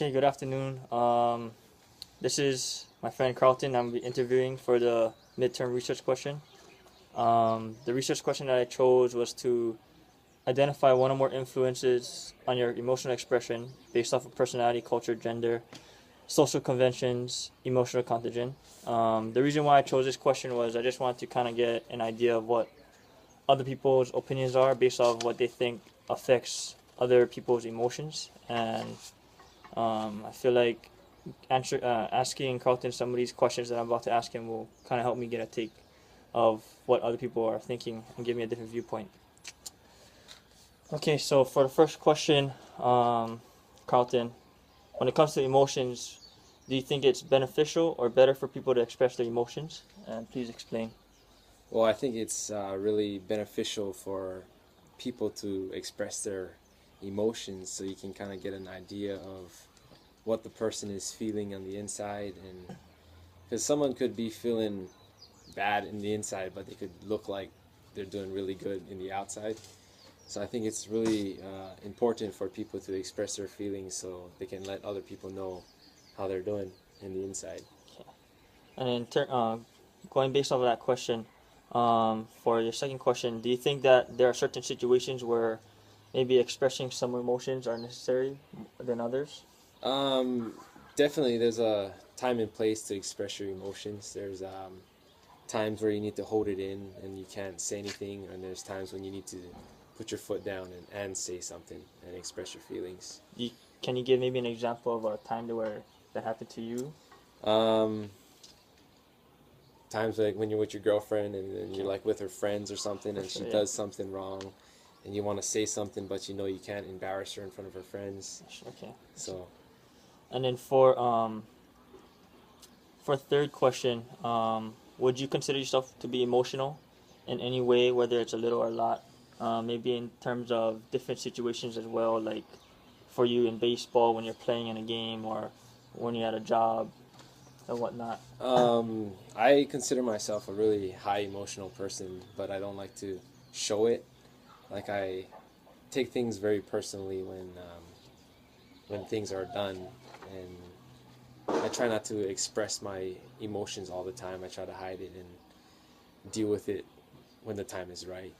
Okay, good afternoon. This is my friend Carlton. I'm interviewing for the midterm research question. The research question that I chose was to identify one or more influences on your emotional expression based off of personality, culture, gender, social conventions, emotional contagion. The reason why I chose this question was I just wanted to kind of get an idea of what other people's opinions are based off what they think affects other people's emotions. And I feel like asking Carlton some of these questions that I'm about to ask him will kind of help me get a take of what other people are thinking and give me a different viewpoint. Okay, so for the first question, Carlton, when it comes to emotions, do you think it's beneficial or better for people to express their emotions? And please explain. Well, I think it's really beneficial for people to express their emotions so you can kind of get an idea of what the person is feeling on the inside. And because someone could be feeling bad in the inside, but they could look like they're doing really good in the outside. So I think it's really important for people to express their feelings so they can let other people know how they're doing in the inside. Okay. And then going based off of that question, for your second question, do you think that there are certain situations where maybe expressing some emotions are necessary than others? Um, Definitely, there's a time and place to express your emotions. There's times where you need to hold it in and you can't say anything, and there's times when you need to put your foot down and say something and express your feelings. Can you give maybe an example of a time where that happened to you? Um, Times like when you're with your girlfriend and then you're like with her friends or something and she Yeah. does something wrong and you want to say something but you know you can't embarrass her in front of her friends. Okay. So, And then for third question, would you consider yourself to be emotional in any way, whether it's a little or a lot? Maybe in terms of different situations as well, like for you in baseball when you're playing in a game or when you're at a job or whatnot. I consider myself a really high emotional person, but I don't like to show it. Like I take things very personally when things are done, and I try not to express my emotions all the time. I try to hide it and deal with it when the time is right.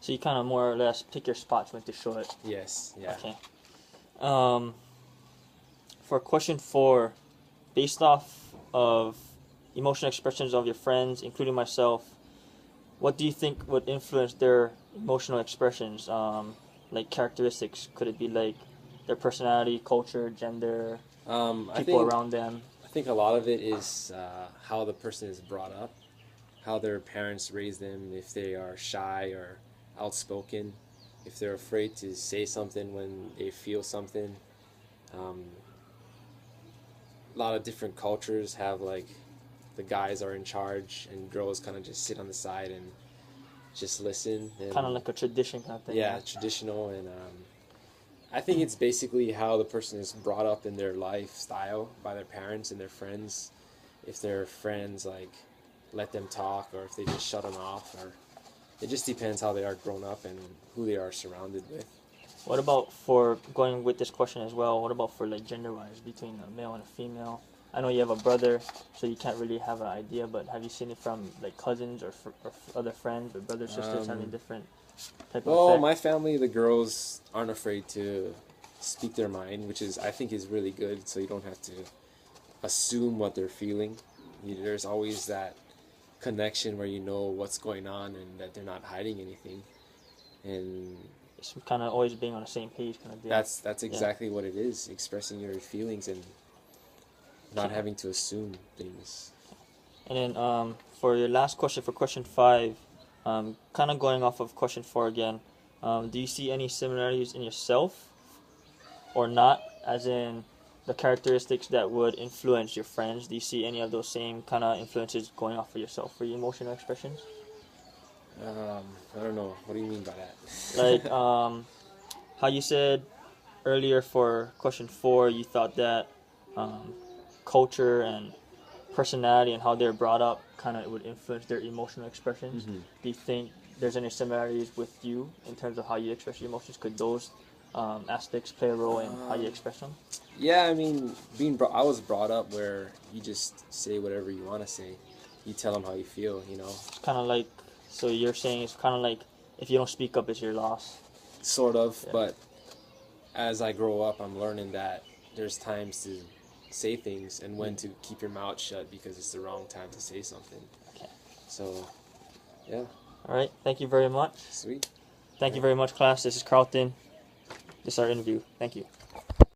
So you kind of more or less pick your spots when to show it. Yes, yeah. Okay. For question 4, based off of emotional expressions of your friends, including myself, what do you think would influence their emotional expressions? Like characteristics, could it be like their personality, culture, gender, I people think around them? I think a lot of it is how the person is brought up, how their parents raise them, if they are shy or outspoken, if they're afraid to say something when they feel something. Um, a lot of different cultures have like the guys are in charge and girls kind of just sit on the side and just listen. And, Kind of like a tradition kind of thing. yeah, traditional. And I think it's basically how the person is brought up in their lifestyle by their parents and their friends. If their friends like let them talk or if they just shut them off, or it just depends how they are grown up and who they are surrounded with. What about for going with this question as well? What about for like gender-wise between a male and a female? I know you have a brother, so you can't really have an idea. But have you seen it from like cousins or other friends or brothers, sisters having different type of Well, effect? my family, the girls aren't afraid to speak their mind, which is I think is really good. So you don't have to assume what they're feeling. There's always that connection where you know what's going on and that they're not hiding anything. And It's kind of always being on the same page, kind of deal. that's exactly what it is, expressing your feelings and not having to assume things. And then for your last question, for question 5, kind of going off of question 4 again, do you see any similarities in yourself or not, as in the characteristics that would influence your friends? Do you see any of those same kind of influences going off for yourself for your emotional expressions? I don't know. What do you mean by that? Like how you said earlier for question 4, you thought that um, culture and personality and how they're brought up kind of would influence their emotional expressions. Mm-hmm. Do you think there's any similarities with you in terms of how you express your emotions? Could those aspects play a role in how you express them? Yeah, I mean, I was brought up where you just say whatever you want to say. You tell them how you feel, you know. It's kind of like, so you're saying it's kind of like if you don't speak up, it's your loss. Sort of, Yeah. but as I grow up, I'm learning that there's times to say things and when to keep your mouth shut because it's the wrong time to say something. Okay. So, yeah. All right. Thank you very much. Sweet. Thank you very much, class. This is Carlton. This is our interview. Thank you.